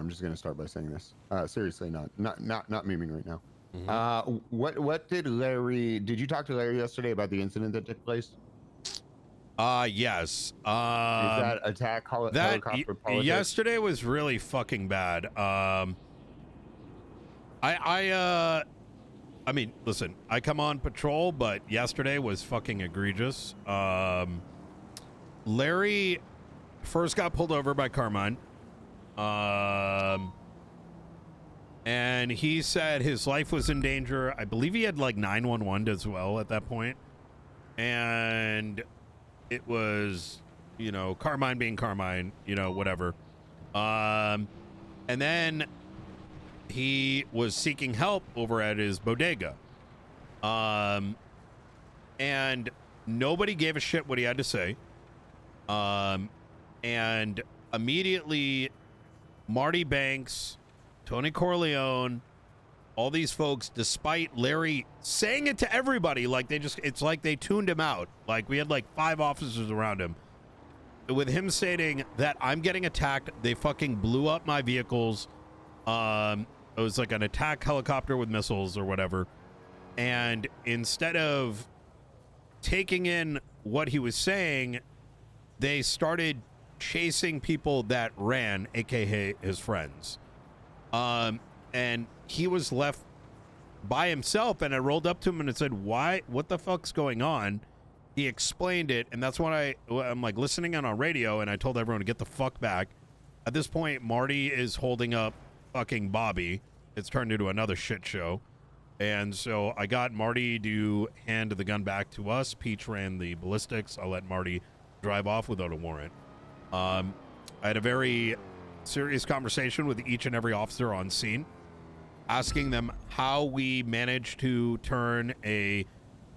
I'm just gonna start by saying this. Seriously, not memeing right now. Mhm. What did Larry? Did you talk to Larry yesterday about the incident that took place? Yes. Is that attack helicopter politics? Yesterday was really fucking bad. I mean, listen, I come on patrol, but yesterday was fucking egregious. Larry first got pulled over by Carmine. And he said his life was in danger. I believe he had like 911 as well at that point. And it was, you know, Carmine being Carmine, you know, whatever. And then he was seeking help over at his bodega. And nobody gave a shit what he had to say. And immediately Marty Banks, Tony Corleone, all these folks, despite Larry saying it to everybody, like it's like they tuned him out. Like we had like 5 officers around him. With him stating that I'm getting attacked, they fucking blew up my vehicles. It was like an attack helicopter with missiles or whatever. And instead of taking in what he was saying, they started chasing people that ran, aka his friends. And he was left by himself, and I rolled up to him and I said, "Why? What the fuck's going on?" He explained it, and that's when I'm like listening on radio, and I told everyone to get the fuck back. At this point, Marty is holding up fucking Bobby. It's turned into another shit show. And so I got Marty to hand the gun back to us. Peach ran the ballistics. I'll let Marty drive off without a warrant. I had a very serious conversation with each and every officer on scene, asking them how we managed to turn a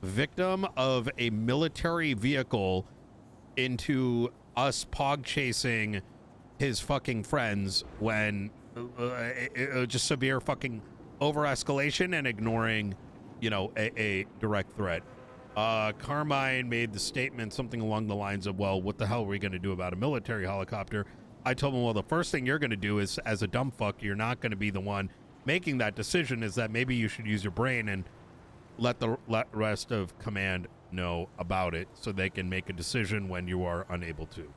victim of a military vehicle into us pog chasing his fucking friends when just severe fucking over escalation and ignoring, you know, a direct threat. Carmine made the statement something along the lines of, well, what the hell are we going to do about a military helicopter? I told him, well, the first thing you're going to do is, as a dumb fuck, you're not going to be the one making that decision, is that maybe you should use your brain and let the rest of command know about it so they can make a decision when you are unable to.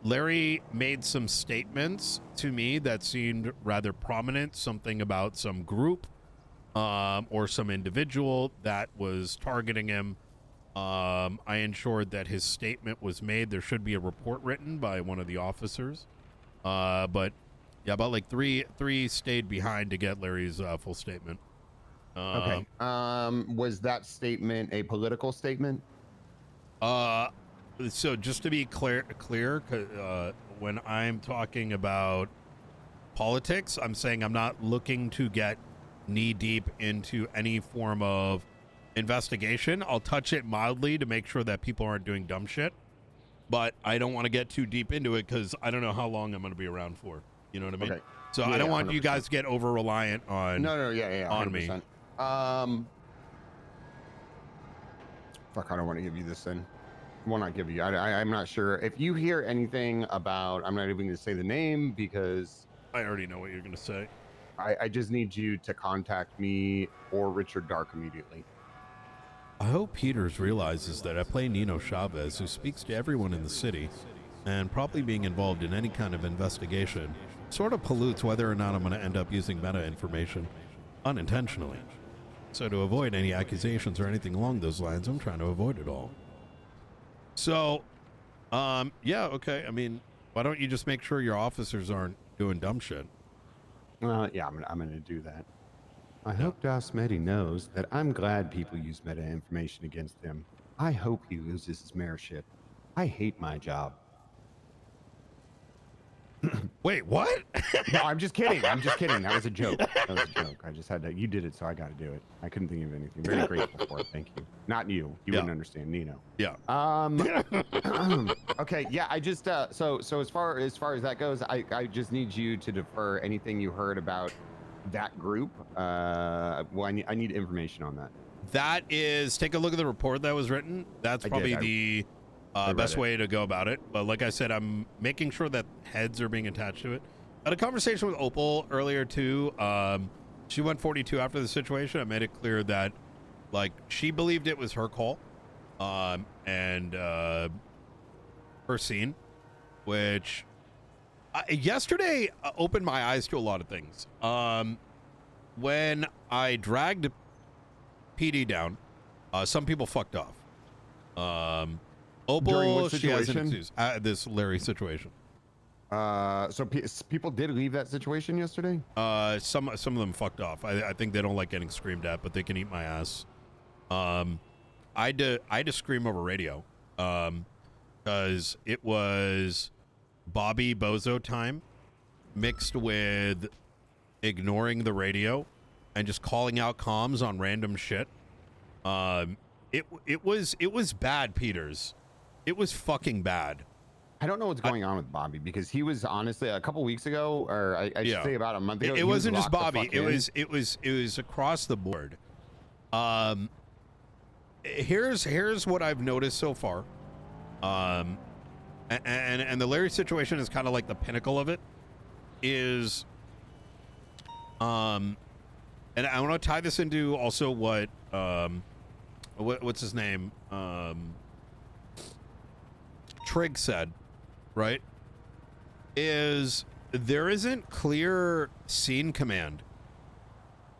Larry made some statements to me that seemed rather prominent, something about some group or some individual that was targeting him. I ensured that his statement was made. There should be a report written by one of the officers. But yeah, about like three stayed behind to get Larry's full statement. Okay. Was that statement a political statement? So just to be clear, when I'm talking about politics, I'm saying I'm not looking to get knee deep into any form of investigation. I'll touch it mildly to make sure that people aren't doing dumb shit, but I don't want to get too deep into it because I don't know how long I'm going to be around for. You know what I mean? Okay. So Yeah, I don't want 100%. you guys to get over reliant on on me. Fuck, I don't want to give you this then. Will not give you. I'm not sure if you hear anything about. I'm not even going to say the name because I already know what you're going to say. I just need you to contact me or Richard Dark immediately. I hope Peters realizes that I play Nino Chavez, who speaks to everyone in the city, and probably being involved in any kind of investigation sort of pollutes whether or not I'm going to end up using meta information unintentionally. So to avoid any accusations or anything along those lines, I'm trying to avoid it all. So, yeah, okay. I mean, why don't you just make sure your officers aren't doing dumb shit? Yeah, I'm going to do that. I hope dasMEHDI knows that I'm glad people use meta information against him. I hope he loses his mayorship. I hate my job. Wait, what? No, I'm just kidding. I'm just kidding. That was a joke. That was a joke. I just had to. You did it, so I got to do it. I couldn't think of anything. Very grateful for it. Thank you. Not you. You wouldn't understand, Nino. Yeah. Okay. Yeah. I just. So as far as that goes, I just need you to defer anything you heard about that group. Well, I need information on that. That is. Take a look at the report that was written. That's probably Best way to go about it. But like I said, I'm making sure that heads are being attached to it. I had a conversation with Opal earlier too. She went 42 after the situation. I made it clear that like she believed it was her call, and her scene, which yesterday opened my eyes to a lot of things. When I dragged PD down, some people fucked off. Opal, During what she has an situation? excuse. This Larry situation. So people did leave that situation yesterday? Some of them fucked off. I think they don't like getting screamed at, but they can eat my ass. I had to scream over radio, because it was Bobby Bozo time mixed with ignoring the radio and just calling out comms on random shit. It was bad, Peters. It was fucking bad. I don't know what's going on with Bobby, because he was honestly a couple weeks ago, or I should say about a month ago. It wasn't just Bobby. It was across the board. Here's what I've noticed so far. And the Larry situation is kind of like the pinnacle of it. Is and I want to tie this into also what's his name? Trig said, right? Is there isn't clear scene command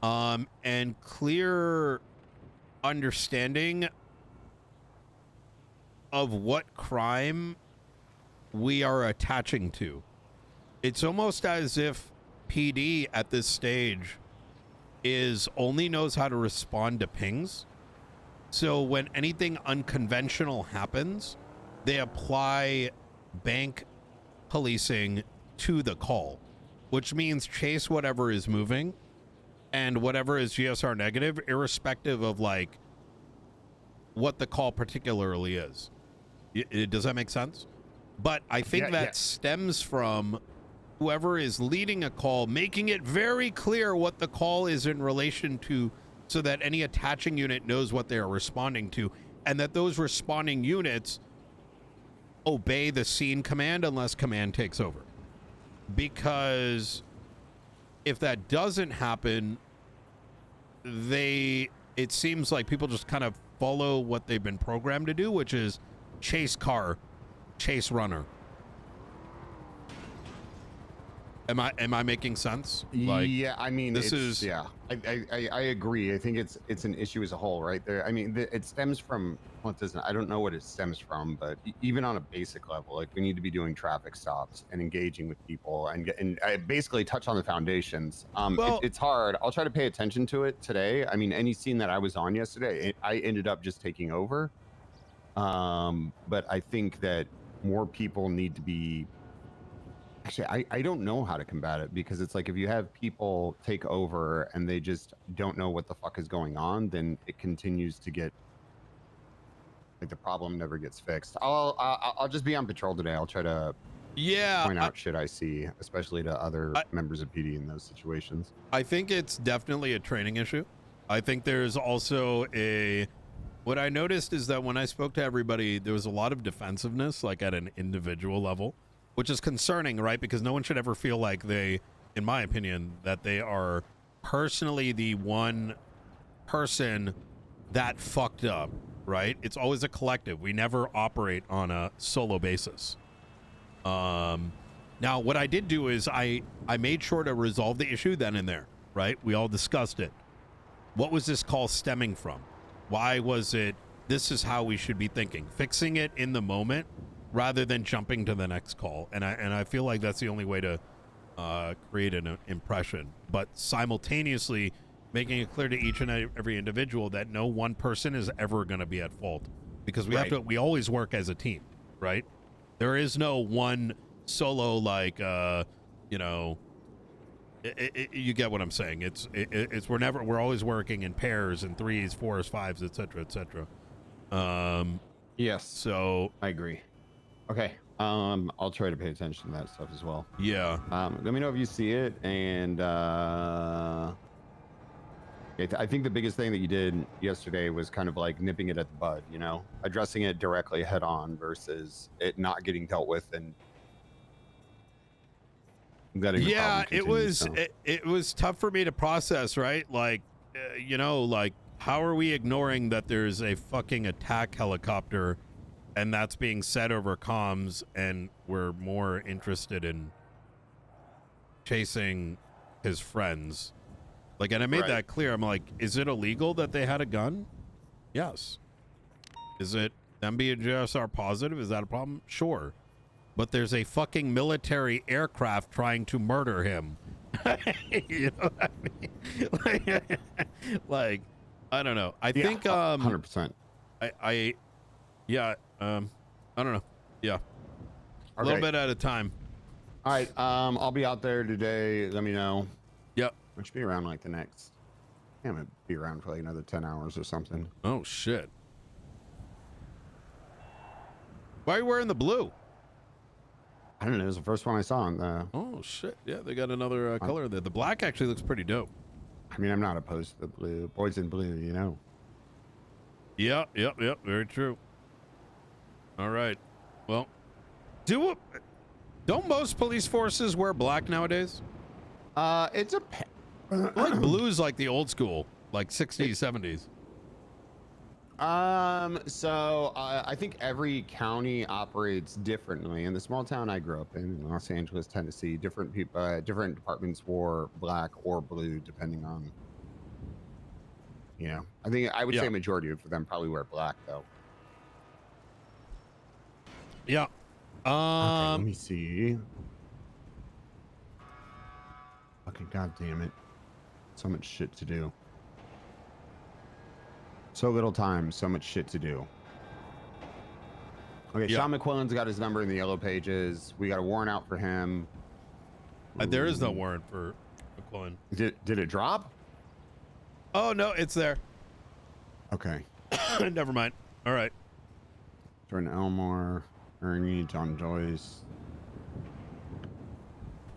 and clear understanding of what crime we are attaching to. It's almost as if PD at this stage only knows how to respond to pings. So when anything unconventional happens, they apply bank policing to the call, which means chase whatever is moving and whatever is GSR negative, irrespective of like what the call particularly is. Does that make sense? But I think that stems from whoever is leading a call, making it very clear what the call is in relation to, so that any attaching unit knows what they are responding to, and that those responding units obey the scene command unless command takes over. Because if that doesn't happen, it seems like people just kind of follow what they've been programmed to do, which is chase car, chase runner. Am I making sense? Like, yeah, I mean, this is I agree. I think it's an issue as a whole, right? There, I mean, it stems from, well, it doesn't. I don't know what it stems from, but even on a basic level, like we need to be doing traffic stops and engaging with people, and I basically touch on the foundations. It's hard. I'll try to pay attention to it today. I mean, any scene that I was on yesterday, I ended up just taking over. But I think that more people need to be. Actually, I don't know how to combat it, because it's like if you have people take over and they just don't know what the fuck is going on, then it continues to get like the problem never gets fixed. I'll just be on patrol today. I'll try to point out shit I see, especially to other members of PD in those situations. I think it's definitely a training issue. I think there's also what I noticed is that when I spoke to everybody, there was a lot of defensiveness, like at an individual level, which is concerning, right? Because no one should ever feel like they, in my opinion, that they are personally the one person that fucked up, right? It's always a collective. We never operate on a solo basis. Now, what I did do is I made sure to resolve the issue then and there, right? We all discussed it. What was this call stemming from? Why was it? This is how we should be thinking. Fixing it in the moment, rather than jumping to the next call. And I feel like that's the only way to create an impression. But simultaneously, making it clear to each and every individual that no one person is ever going to be at fault. Because we always work as a team, right? There is no one solo, like, you know, you get what I'm saying. We're always working in pairs and threes, fours, fives, etc., etc. Yes. So I agree. Okay. I'll try to pay attention to that stuff as well. Yeah. Let me know if you see it, and I think the biggest thing that you did yesterday was kind of like nipping it at the bud, addressing it directly head on versus it not getting dealt with and letting the problem Yeah, it continue. was So it was tough for me to process, right? Like, like how are we ignoring that there's a fucking attack helicopter and that's being said over comms, and we're more interested in chasing his friends. Like, and I made that clear. I'm like, is it illegal that they had a gun? Yes. Is it MBJSR positive? Is that a problem? Sure. But there's a fucking military aircraft trying to murder him. You know what I mean? Like, I don't know. I think 100%. I don't know. Yeah. A little bit at a time. All right. I'll be out there today. Let me know. Yep. I should be around like the next. I'm gonna be around for like another 10 hours or something. Oh shit. Why are you wearing the blue? I don't know. It was the first one I saw on the. Oh shit! Yeah, they got another color there. The black actually looks pretty dope. I mean, I'm not opposed to the blue. Boys in blue, Yep. Very true. All right. Well, don't most police forces wear black nowadays? It's a. Like blue's like the old school, like 60s, 70s. So I think every county operates differently. In the small town I grew up in Los Angeles, Tennessee, different people, different departments wore black or blue depending on. I think I would say a majority of them probably wear black though. Yeah. Okay, let me see. Fucking goddamn it! So much shit to do. So little time, so much shit to do. Okay, Sean McQuillan's got his number in the yellow pages. We got a warrant out for him. There is no warrant for McQuillan. Did it drop? Oh, no, it's there. Okay. Never mind. All right. Jordan Elmore, Ernie, John Joyce,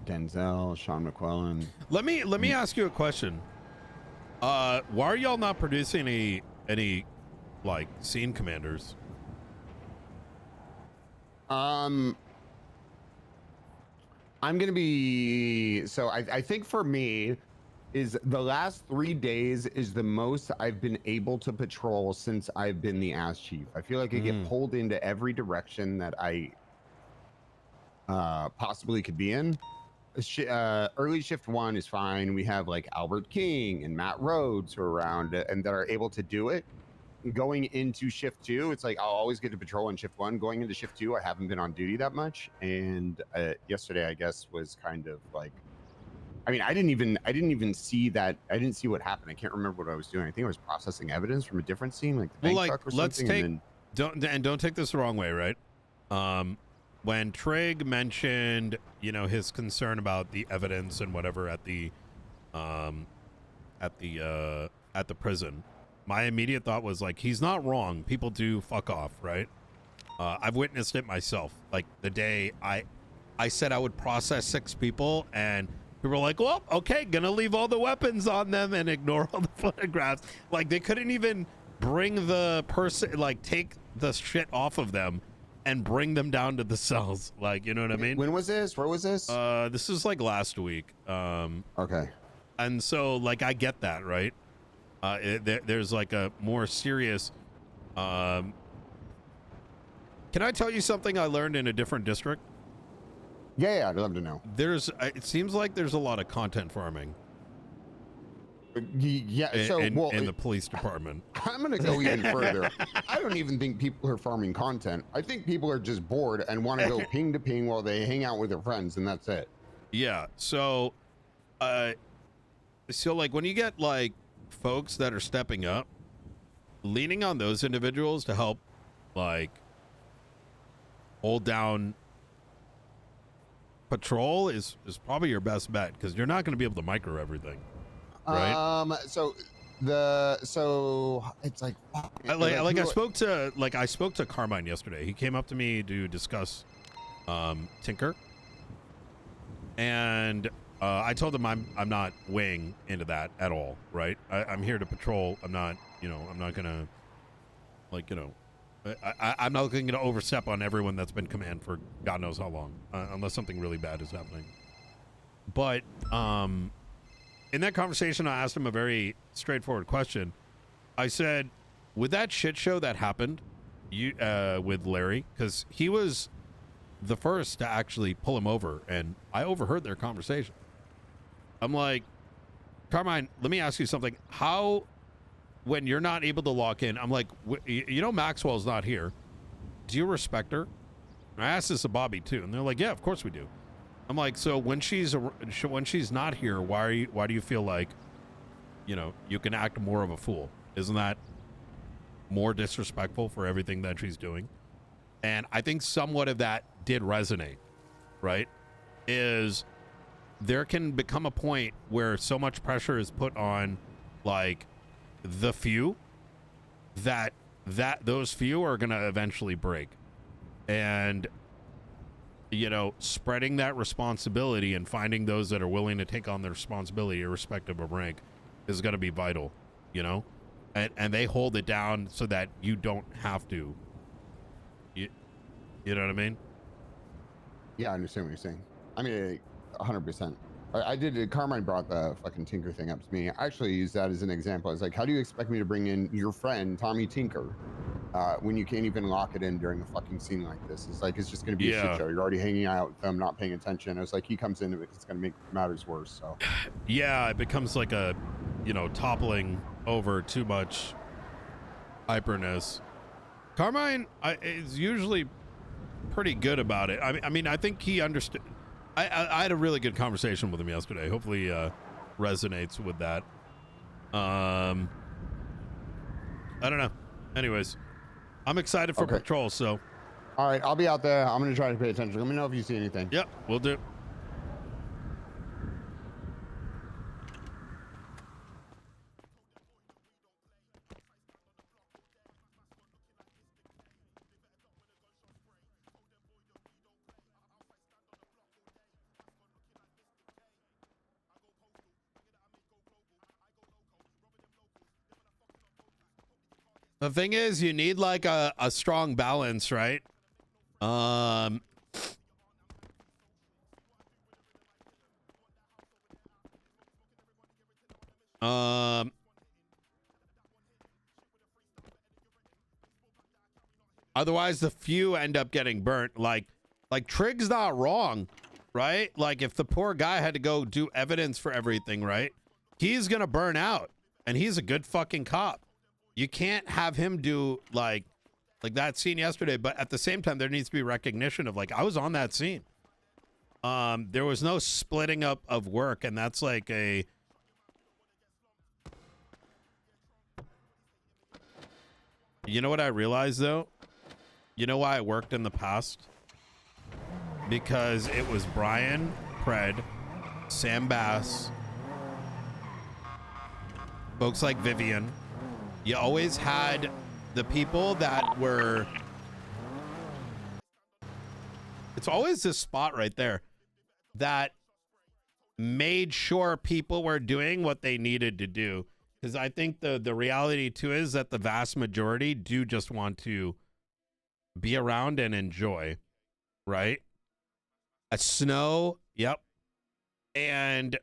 Denzel, Sean McQuillan. Let me ask you a question. Why are y'all not producing any like scene commanders? I'm gonna be I think for me is the last 3 days is the most I've been able to patrol since I've been the ass chief. I feel like I get pulled into every direction that I possibly could be in. Early shift 1 is fine. We have like Albert King and Matt Rhodes who are around and that are able to do it. Going into shift 2, it's like I'll always get to patrol in shift 1. Going into shift 2, I haven't been on duty that much. And yesterday, I guess, was kind of like, I mean, I didn't even see that. I didn't see what happened. I can't remember what I was doing. I think I was processing evidence from a different scene, like the bank truck or something. Don't take this the wrong way, right? When Trig mentioned, his concern about the evidence and whatever at the prison, my immediate thought was like, he's not wrong. People do fuck off, right? I've witnessed it myself. Like the day I said I would process 6 people, and people were like, well, okay, gonna leave all the weapons on them and ignore all the photographs. Like they couldn't even bring the person, like take the shit off of them and bring them down to the cells. Like, you know what I mean? When was this? Where was this? This is like last week. Okay. And so like, I get that, right? There's like a more serious, can I tell you something I learned in a different district? Yeah, I'd love to know. It seems like there's a lot of content farming. Yeah, in the police department. I'm going to go even further. I don't even think people are farming content. I think people are just bored and want to go ping to ping while they hang out with their friends, and that's it. Yeah, so like when you get like folks that are stepping up, leaning on those individuals to help like hold down patrol is probably your best bet, because you're not going to be able to micro everything. Right. So it's like, I spoke to Carmine yesterday. He came up to me to discuss Tinker, and I told him I'm not weighing into that at all, right? I'm here to patrol. I'm not, you know, I'm not gonna, like, you know, I'm not going to overstep on everyone that's been command for God knows how long, unless something really bad is happening. But in that conversation, I asked him a very straightforward question. I said, with that shit show that happened, with Larry, because he was the first to actually pull him over, and I overheard their conversation. I'm like, Carmine, let me ask you something. How, when you're not able to lock in, I'm like, you know Maxwell's not here. Do you respect her? And I asked this to Bobby too, and they're like, yeah, of course we do. I'm like, so when she's not here, why do you feel like, you know, you can act more of a fool? Isn't that more disrespectful for everything that she's doing? And I think somewhat of that did resonate, right? Is there can become a point where so much pressure is put on, like, the few that those few are going to eventually break. And, you know, spreading that responsibility and finding those that are willing to take on the responsibility irrespective of rank is going to be vital, you know? And they hold it down so that you don't have to. You know what I mean? Yeah, I understand what you're saying. I mean, 100%. I did. Carmine brought the fucking Tinker thing up to me. I actually used that as an example. I was like, how do you expect me to bring in your friend, Tommy Tinker, when you can't even lock it in during a fucking scene like this? It's like, it's just going to be a shit show. You're already hanging out with them, not paying attention. I was like, he comes in, it's going to make matters worse. So, yeah, it becomes like a, you know, toppling over too much hyperness. Carmine is usually pretty good about it. I mean, I think he understood. I had a really good conversation with him yesterday. Hopefully, resonates with that. I don't know. Anyways, I'm excited for patrol. So, all right, I'll be out there. I'm gonna try to pay attention. Let me know if you see anything. Yep, we'll do. The thing is, you need like a strong balance, right? Otherwise the few end up getting burnt. Like Trig's not wrong, right? Like if the poor guy had to go do evidence for everything, right? He's gonna burn out, and he's a good fucking cop. You can't have him do like that scene yesterday, but at the same time, there needs to be recognition of like, I was on that scene. There was no splitting up of work, and that's like a... You know what I realized though? You know why I worked in the past? Because it was Brian, Pred, Sam Bass, folks like Vivian. You always had the people that were... It's always this spot right there that made sure people were doing what they needed to do. Because I think the reality too is that the vast majority do just want to be around and enjoy, right? A snow, yep. And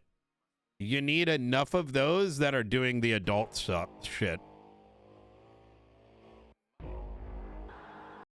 you need enough of those that are doing the adult stuff shit.